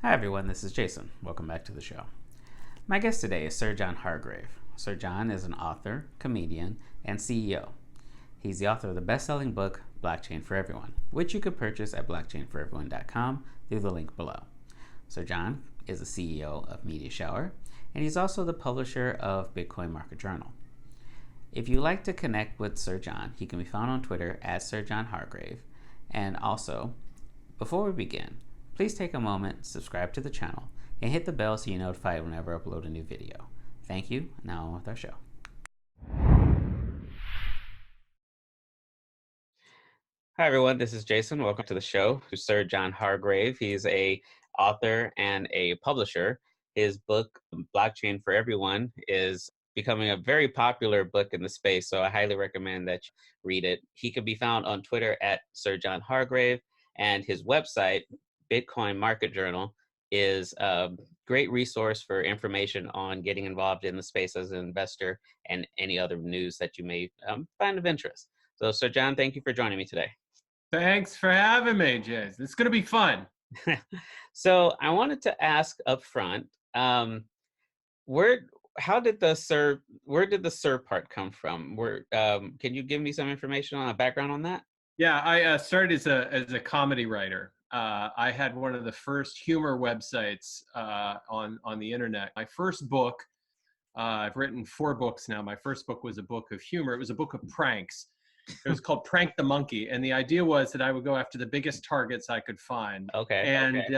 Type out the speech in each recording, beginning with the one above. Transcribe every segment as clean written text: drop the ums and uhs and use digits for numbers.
Hi everyone, this is Jason. Welcome back to the show. My guest today is Sir John Hargrave. Sir John is an author, comedian, and CEO. He's the author of the best-selling book, Blockchain for Everyone, which you could purchase at blockchainforeveryone.com through the link below. Sir John is the CEO of Media Shower, and he's also the publisher of Bitcoin Market Journal. If you'd like to connect with Sir John, he can be found on Twitter at Sir John Hargrave. And also, before we begin, please take a moment, subscribe to the channel, and hit the bell so you're notified whenever I upload a new video. Thank you. Now on with our show. Hi everyone, this is Jason. Welcome to the show. Sir John Hargrave. He's a author and a publisher. His book, Blockchain for Everyone, is becoming a very popular book in the space, so I highly recommend that you read it. He can be found on Twitter at Sir John Hargrave, and his website, Bitcoin Market Journal, is a great resource for information on getting involved in the space as an investor and any other news that you may find of interest. So, Sir John, thank you for joining me today. Thanks for having me, Jason. It's going to be fun. So, I wanted to ask up front, where did the Sir part come from? Can you give me some information on a background on that? Yeah, I started as a comedy writer. I had one of the first humor websites on the internet. My first book, I've written 4 books now. My first book was a book of humor. It was a book of pranks. It was called Prank the Monkey, and the idea was that I would go after the biggest targets I could find. Okay. And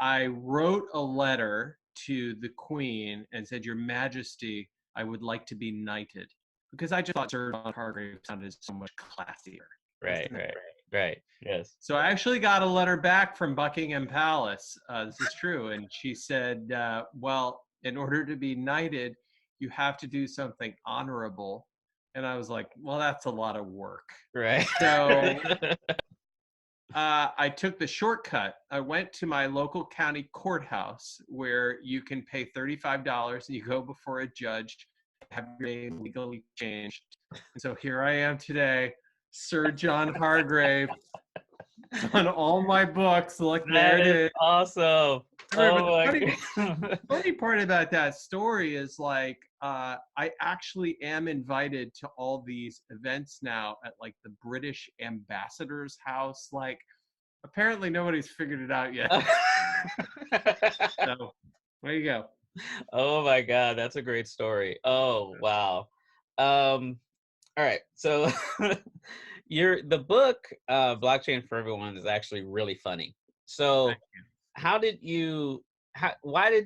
I wrote a letter to the Queen and said, "Your Majesty, I would like to be knighted," because I just thought Sir John Hargrave sounded so much classier. Right. Yes. So I actually got a letter back from Buckingham Palace. This is true. And she said, well, in order to be knighted, you have to do something honorable. And I was like, well, that's a lot of work. Right. So I took the shortcut. I went to my local county courthouse where you can pay $35 and you go before a judge, have your name legally changed. And so here I am today, Sir John Hargrave. On all my books. Look, there it is. Awesome. The funny part about that story is like I actually am invited to all these events now at like the British ambassador's house. Like apparently nobody's figured it out yet. So there you go. Oh my God, that's a great story. Oh wow. All right. So the book Blockchain for Everyone is actually really funny. So why did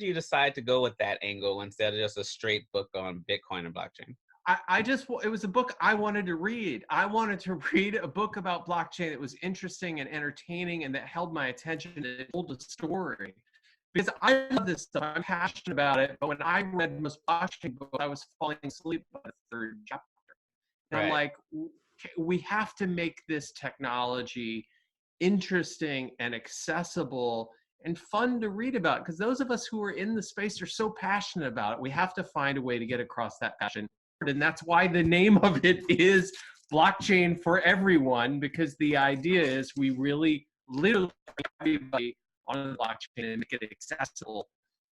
you decide to go with that angle instead of just a straight book on Bitcoin and blockchain? It was a book I wanted to read. I wanted to read a book about blockchain that was interesting and entertaining and that held my attention and it told a story. Because I love this stuff, I'm passionate about it. But when I read most blockchain books, I was falling asleep by the 3rd chapter. And I'm like, we have to make this technology interesting and accessible and fun to read about, because those of us who are in the space are so passionate about it. We have to find a way to get across that passion. And that's why the name of it is Blockchain for Everyone, because the idea is we really literally everybody on the blockchain and make it accessible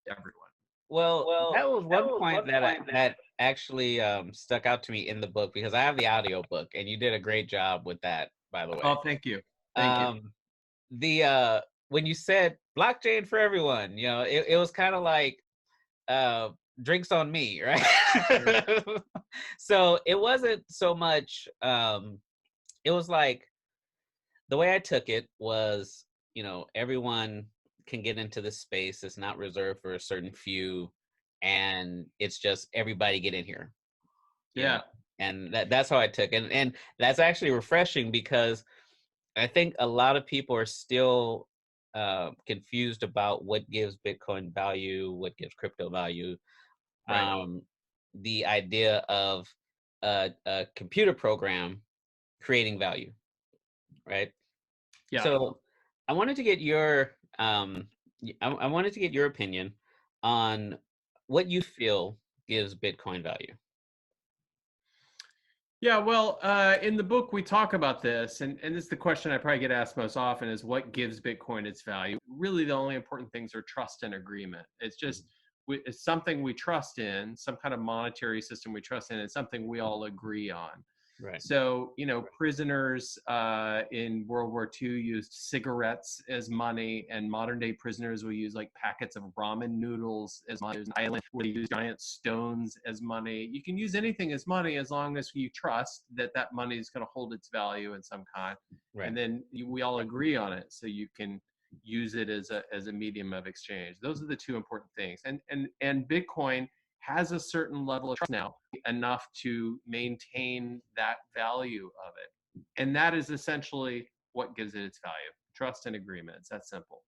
to everyone. Well, that was one point that actually stuck out to me in the book, because I have the audio book and you did a great job with that, by the way. Oh, thank you. Thank you. When you said blockchain for everyone, it was kind of like drinks on me, right? Sure. So it wasn't so much it was like the way I took it was, everyone can get into this space. It's not reserved for a certain few, and it's just everybody get in here. Yeah. And that's how I took it. And that's actually refreshing, because I think a lot of people are still confused about what gives Bitcoin value, what gives crypto value. Right. The idea of a computer program creating value, right? Yeah. So I wanted to get your I wanted to get your opinion on what you feel gives Bitcoin value. Yeah, well, in the book we talk about this, and this is the question I probably get asked most often: is what gives Bitcoin its value? Really, the only important things are trust and agreement. It's just it's something we trust in, some kind of monetary system we trust in, and something we all agree on. Right. So, prisoners in World War II used cigarettes as money, and modern day prisoners will use like packets of ramen noodles as money. There's an island where they use giant stones as money. You can use anything as money as long as you trust that that money is going to hold its value in some kind. Right. And then we all agree on it. So you can use it as a medium of exchange. Those are the two important things. And Bitcoin has a certain level of trust now, enough to maintain that value of it. And that is essentially what gives it its value. Trust and agreement. It's that simple.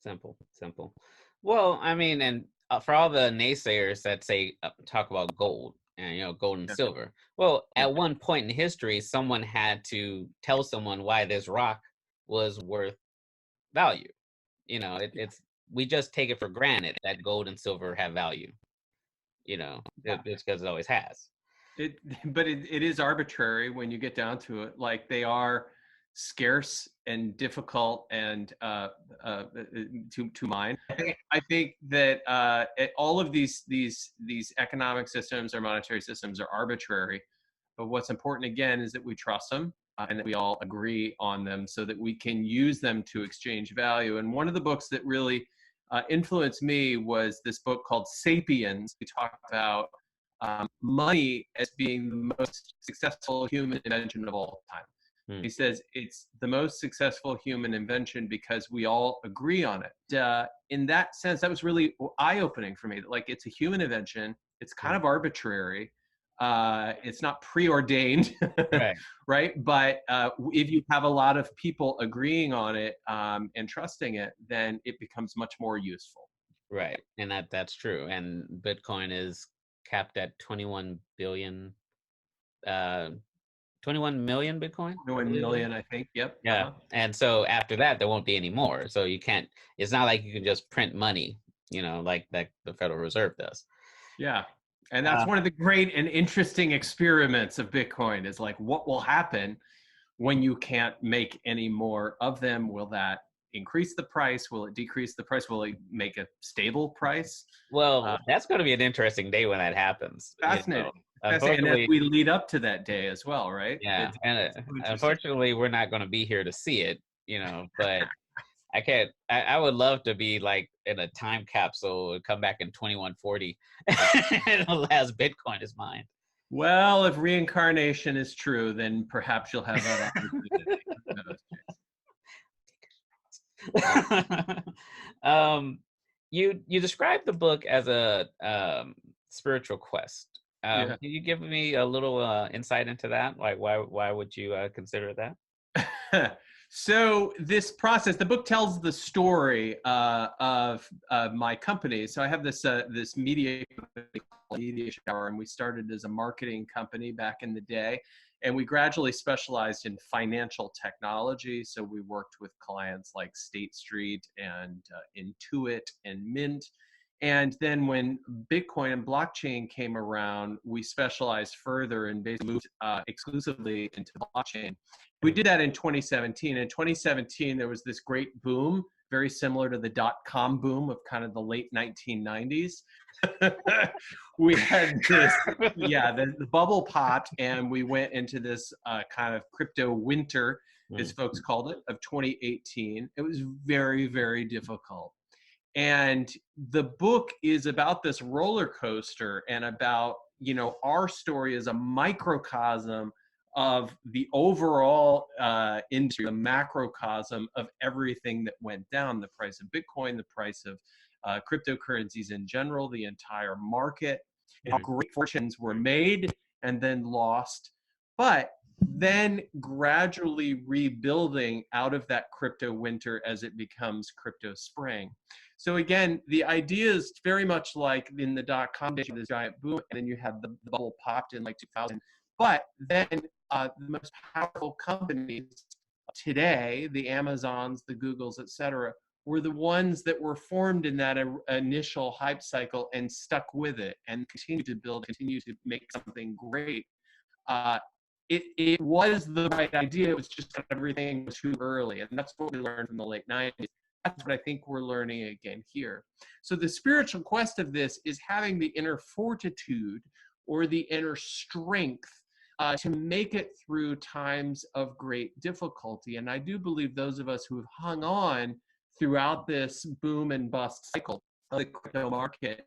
Simple, simple. Well, I mean, and for all the naysayers that say talk about gold and gold and Yeah. silver, well, Yeah. at one point in history, someone had to tell someone why this rock was worth value. It's we just take it for granted that gold and silver have value. It's because it always has. But it is arbitrary when you get down to it. Like, they are scarce and difficult and to mine. I think that all of these economic systems or monetary systems are arbitrary. But what's important again is that we trust them, and that we all agree on them, so that we can use them to exchange value. And one of the books that really influenced me was this book called *Sapiens*. We talk about money as being the most successful human invention of all time. He says it's the most successful human invention because we all agree on it. In that sense, that was really eye-opening for me. Like, it's a human invention. It's kind of arbitrary. It's not preordained, Right. right? But if you have a lot of people agreeing on it and trusting it, then it becomes much more useful. Right. And that's true. And Bitcoin is capped at 21 billion, uh, 21 million Bitcoin, I 1 believe it is. million, I think. Yep. Yeah. And so after that, there won't be any more. So you can't, it's not like you can just print money, like that the Federal Reserve does. Yeah. And that's Uh, one of the great and interesting experiments of Bitcoin, is like, what will happen when you can't make any more of them? Will that increase the price? Will it decrease the price? Will it make a stable price? well, that's going to be an interesting day when that happens. Fascinating. Fascinating. And as Unfortunately, we lead up to that day as well, right? yeah. It's And so interesting. unfortunately, we're not going to be here to see it, but I can't. I would love to be like in a time capsule and come back in 2140, and the last Bitcoin is mine. Well, if reincarnation is true, then perhaps you'll have that opportunity. um, you described the book as a spiritual quest. Yeah. Can you give me a little insight into that? Like, why would you consider that? So this process, the book tells the story of my company. So I have this media shower, and we started as a marketing company back in the day, and we gradually specialized in financial technology. So we worked with clients like State Street and Intuit and Mint. And then when Bitcoin and blockchain came around, we specialized further and basically moved exclusively into blockchain. We did that in 2017. In 2017, there was this great boom, very similar to the dot-com boom of kind of the late 1990s. We had this, yeah, the bubble popped, and we went into this kind of crypto winter, as folks called it, of 2018. It was very, very difficult. And the book is about this roller coaster, and about, our story as a microcosm of the overall industry, the macrocosm of everything that went down: the price of Bitcoin, the price of cryptocurrencies in general, the entire market, how great fortunes were made and then lost, but then gradually rebuilding out of that crypto winter as it becomes crypto spring. So again, the idea is very much like in the dot-com days, this giant boom, and then you had the bubble popped in like 2000. But then the most powerful companies today, the Amazons, the Googles, et cetera, were the ones that were formed in that initial hype cycle and stuck with it and continue to build, continue to make something great. it was the right idea. It was just kind of everything was too early. And that's what we learned from the late 90s. That's what I think we're learning again here. So the spiritual quest of this is having the inner fortitude or the inner strength to make it through times of great difficulty. And I do believe those of us who have hung on throughout this boom and bust cycle of the crypto market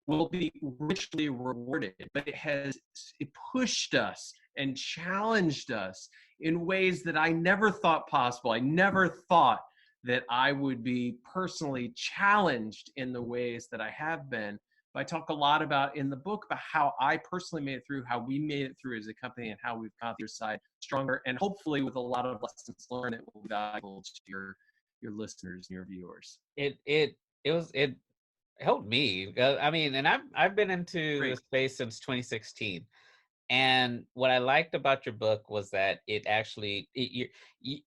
will be richly rewarded. But it pushed us and challenged us in ways that I never thought possible. I never thought that I would be personally challenged in the ways that I have been. But I talk a lot about in the book about how I personally made it through, how we made it through as a company, and how we've got the other side stronger, and hopefully with a lot of lessons learned, it will be valuable to your listeners and your viewers. It helped me. I mean, and I've been into Great. the space since 2016. And what I liked about your book was that it actually,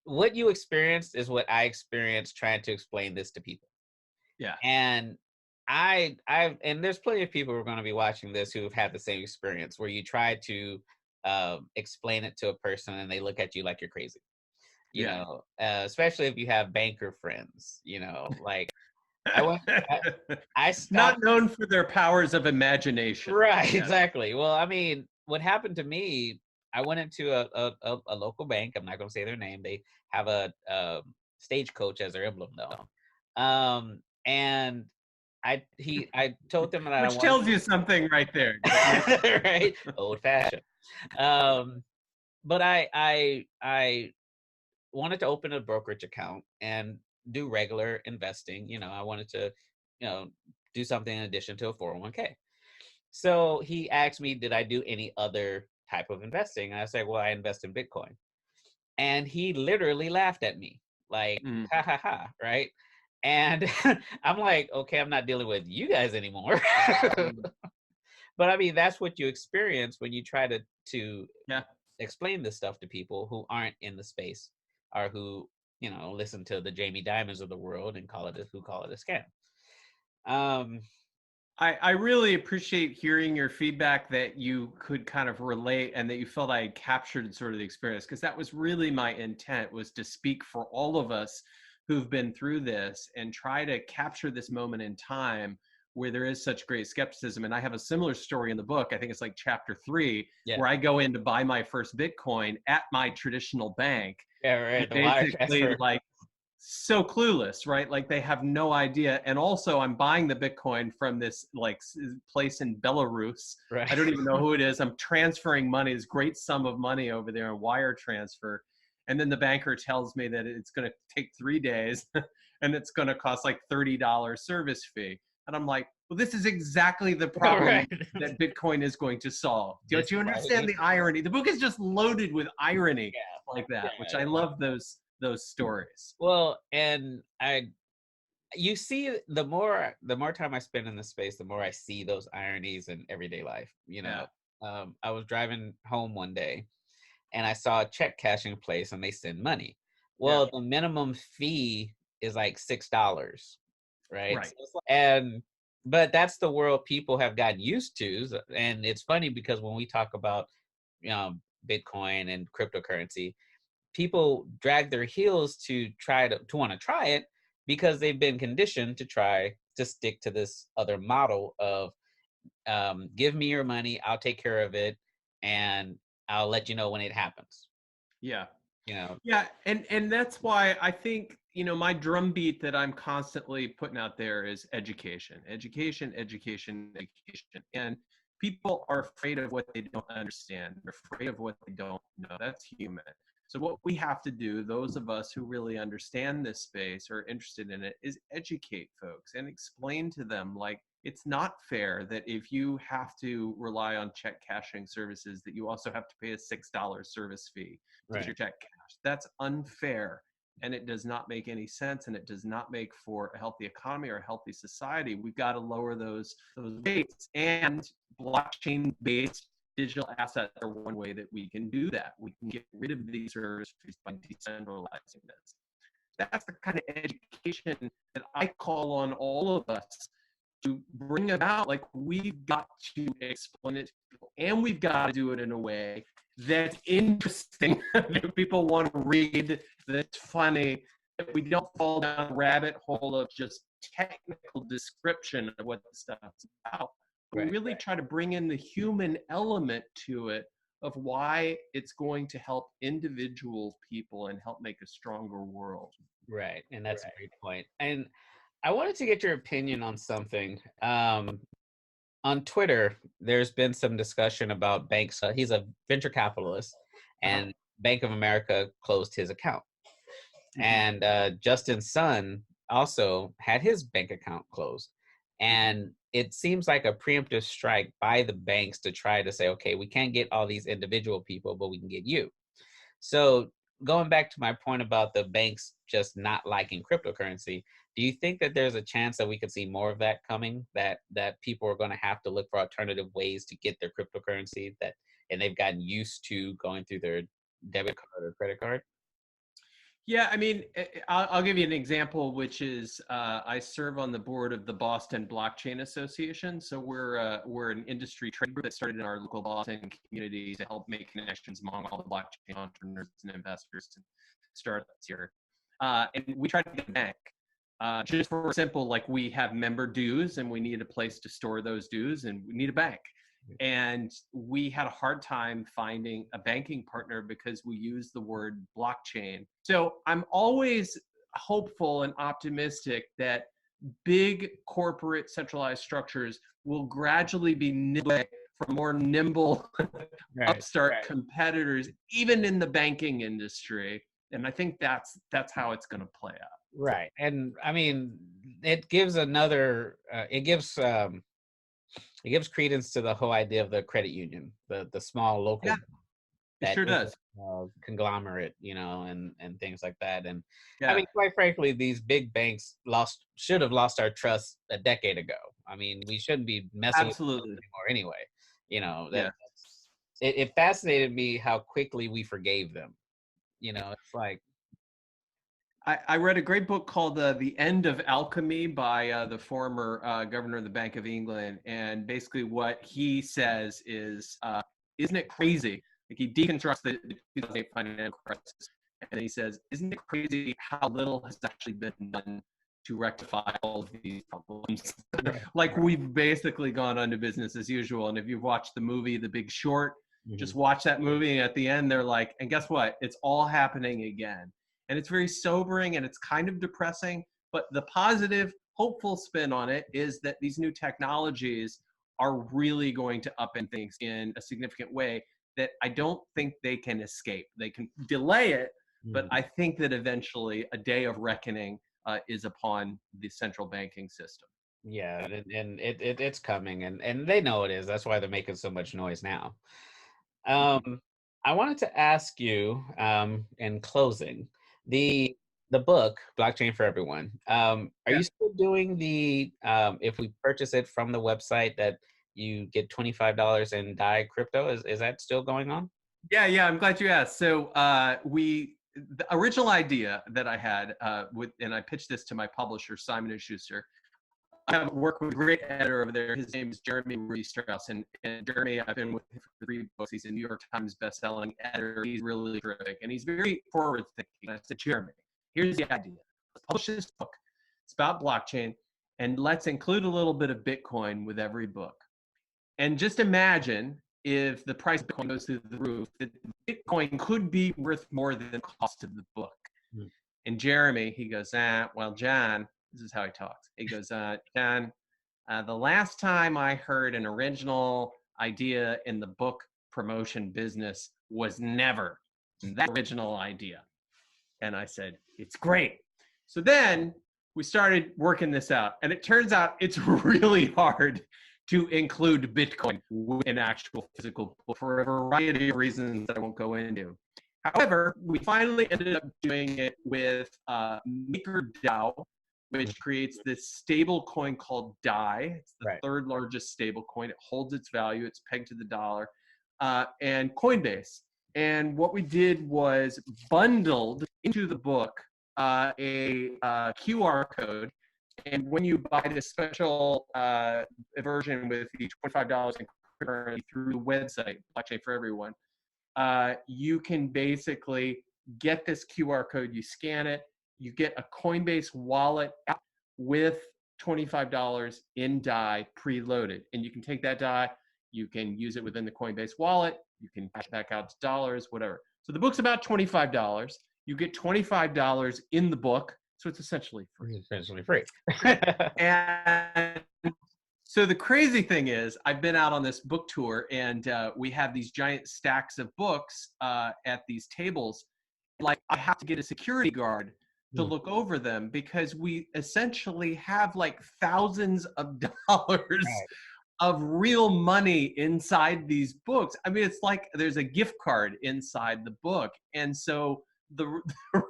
what you experienced is what I experienced trying to explain this to people. Yeah. And and there's plenty of people who are going to be watching this who have had the same experience where you try to explain it to a person and they look at you like you're crazy. You Yeah. know, especially if you have banker friends. You know, like I went, I Not stopped. known for their powers of imagination. Right, Yes. exactly. Well, I mean, what happened to me, I went into a local bank. I'm not going to say their name. They have a stagecoach as their emblem, though. And I told them that I Which wanted tells you something right there. right, old fashioned. Um, but I wanted to open a brokerage account and do regular investing. You know, I wanted to, do something in addition to a 401k. So he asked me, did I do any other type of investing? And I said, well, I invest in Bitcoin. And he literally laughed at me, like, Mm. ha ha ha, right? And I'm like, okay, I'm not dealing with you guys anymore. But I mean, that's what you experience when you try to Yeah. explain this stuff to people who aren't in the space or who, listen to the Jamie Dimons of the world and call it a scam. I really appreciate hearing your feedback that you could kind of relate and that you felt I had captured sort of the experience, because that was really my intent, was to speak for all of us who've been through this and try to capture this moment in time where there is such great skepticism. And I have a similar story in the book. I think it's like chapter 3, Yeah. where I go in to buy my first Bitcoin at my traditional bank. Yeah, right. And The wire basically, transfer. like, so clueless, right? Like they have no idea. And also, I'm buying the Bitcoin from this like place in Belarus. Right. I don't even know who it is. I'm transferring money, this great sum of money over there, in wire transfer. And then the banker tells me that it's going to take 3 days and it's going to cost like $30 service fee. And I'm like, well, this is exactly the problem Right. that Bitcoin is going to solve. This Don't you is why we understand need the irony? The book is just loaded with irony Yeah. like that, which Yeah. I love those stories. Well, and you see, the more time I spend in the space, the more I see those ironies in everyday life. Yeah. I was driving home one day and I saw a check cashing place and they send money. Yeah. Well, the minimum fee is like $6, right? Right. So but that's the world people have gotten used to. And it's funny because when we talk about, you know, Bitcoin and cryptocurrency, people drag their heels to want to try it because they've been conditioned to try to stick to this other model of give me your money, I'll take care of it, and I'll let you know when it happens. Yeah. You know, Yeah, and that's why I think, my drumbeat that I'm constantly putting out there is education, education, education, education. And people are afraid of what they don't understand. They're afraid of what they don't know. That's human. So what we have to do, those of us who really understand this space or are interested in it, is educate folks and explain to them, like, it's not fair that if you have to rely on check cashing services, that you also have to pay a $6 service fee to get right? your check cashed. That's unfair. And it does not make any sense, and it does not make for a healthy economy or a healthy society. We've got to lower those rates, and blockchain based digital assets are one way that we can do that. We can get rid of these services by decentralizing this. That's the kind of education that I call on all of us to bring about, like, we've got to explain it to people, and we've got to do it in a way that's interesting, that people want to read, that's funny, that we don't fall down a rabbit hole of just technical description of what the stuff's about. We really try to bring in the human element to it of why it's going to help individual people and help make a stronger world. Right. And that's a great point. And I wanted to get your opinion on something. On Twitter, there's been some discussion about banks. He's a venture capitalist, and Bank of America closed his account. And Justin's son also had his bank account closed. And it seems like a preemptive strike by the banks to try to say, okay, we can't get all these individual people, but we can get you. So going back to my point about the banks just not liking cryptocurrency, do you think that there's a chance that we could see more of that coming, that people are going to have to look for alternative ways to get their cryptocurrency, and they've gotten used to going through their debit card or credit card? Yeah, I mean, I'll give you an example, which is I serve on the board of the Boston Blockchain Association. So we're an industry trade group that started in our local Boston community to help make connections among all the blockchain entrepreneurs and investors and startups here. And we try to get a bank. Just for simple, like, we have member dues and we need a place to store those dues, and we need a bank. And we had a hard time finding a banking partner because we use the word blockchain. So I'm always hopeful and optimistic that big corporate centralized structures will gradually be nibbled from more nimble upstart competitors, even in the banking industry. And I think that's how it's going to play out. Right. And I mean, it gives it gives credence to the whole idea of the credit union, the small local it sure does. Conglomerate, and things like that. And I mean, quite frankly, these big banks should have lost our trust a decade ago. I mean, we shouldn't be messing with them anymore anyway. It fascinated me how quickly we forgave them. It's like, I read a great book called The End of Alchemy by the former governor of the Bank of England. And basically what he says is, isn't it crazy? Like, he deconstructs the 2008 financial crisis. And he says, isn't it crazy how little has actually been done to rectify all of these problems? Like, we've basically gone on to business as usual. And if you've watched the movie The Big Short, just watch that movie. And at the end, they're like, and guess what? It's all happening again. And it's very sobering and it's kind of depressing, but the positive, hopeful spin on it is that these new technologies are really going to upend things in a significant way that I don't think they can escape. They can delay it, but I think that eventually a day of reckoning is upon the central banking system. Yeah, and it's coming, and they know it is. That's why they're making so much noise now. I wanted to ask you, in closing, the book Blockchain for Everyone. Are you still doing the if we purchase it from the website that you get $25 in DAI crypto? Is that still going on? Yeah, I'm glad you asked. So the original idea that I had and I pitched this to my publisher, Simon & Schuster. I have worked with a great editor over there. His name is Jeremy Rudy Strauss. And Jeremy, I've been with him for 3 books. He's a New York Times bestselling editor. He's really terrific. And he's very forward thinking. I said, Jeremy, here's the idea. Let's publish this book. It's about blockchain. And let's include a little bit of Bitcoin with every book. And just imagine if the price of Bitcoin goes through the roof, that Bitcoin could be worth more than the cost of the book. And Jeremy, he goes, well, John, this is how he talks. He goes, John, the last time I heard an original idea in the book promotion business was never that original idea. And I said, it's great. So then we started working this out. And it turns out it's really hard to include Bitcoin in actual physical book for a variety of reasons that I won't go into. However, we finally ended up doing it with MakerDAO, which creates this stable coin called DAI. It's the third largest stable coin. It holds its value. It's pegged to the dollar. And Coinbase. And what we did was bundled into the book a QR code And when you buy the special version with the $25 in cryptocurrency through the website, Blockchain for Everyone, you can basically get this QR code, you scan it, you get a Coinbase wallet app with $25 in DAI preloaded. And you can take that DAI, you can use it within the Coinbase wallet, you can cash back out to dollars, whatever. So the book's about $25. You get $25 in the book, so it's essentially free. It's essentially free. And so the crazy thing is, I've been out on this book tour, and we have these giant stacks of books at these tables. Like, I have to get a security guard to look over them because we essentially have like thousands of dollars of real money inside these books. I mean, it's like there's a gift card inside the book. And so the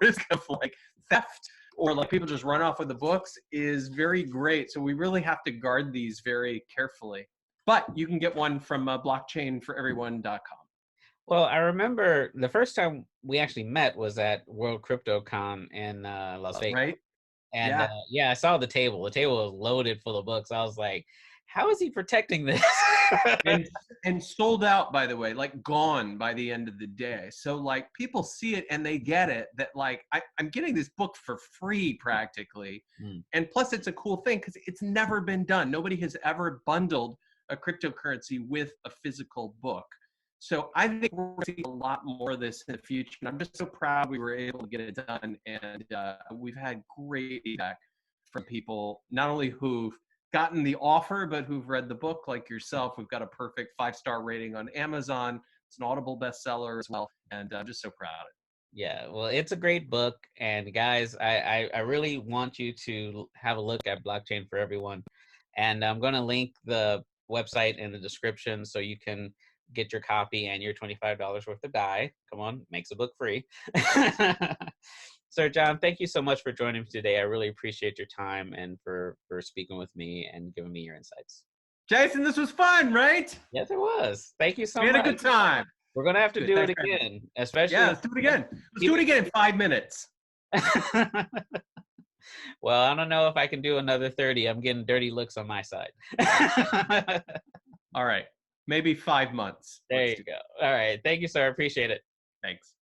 risk of like theft or like people just run off with the books is very great. So we really have to guard these very carefully. But you can get one from blockchainforeveryone.com. Well, I remember the first time we actually met was at World CryptoCon in Las Vegas. Right? And I saw the table. The table was loaded full of books. I was like, how is he protecting this? and sold out, by the way, like gone by the end of the day. So like people see it and they get it that like I'm getting this book for free practically. And plus it's a cool thing because it's never been done. Nobody has ever bundled a cryptocurrency with a physical book. So I think we're going to see a lot more of this in the future. And I'm just so proud we were able to get it done. And we've had great feedback from people, not only who've gotten the offer, but who've read the book like yourself. We've got a perfect 5-star rating on Amazon. It's an Audible bestseller as well. And I'm just so proud of it. Yeah, well, it's a great book. And guys, I really want you to have a look at Blockchain for Everyone. And I'm going to link the website in the description so you can get your copy and your $25 worth of DAI. Come on, makes a book free. Sir John, thank you so much for joining me today. I really appreciate your time and for speaking with me and giving me your insights. Jason, this was fun, right? Yes, it was. Thank you so much. We had a good time. We're going to have to do it again, especially. Yeah, let's do it again. Let's do it again in 5 minutes. Well, I don't know if I can do another 30. I'm getting dirty looks on my side. All right. Maybe 5 months. There you go. All right. Thank you, sir. I appreciate it. Thanks.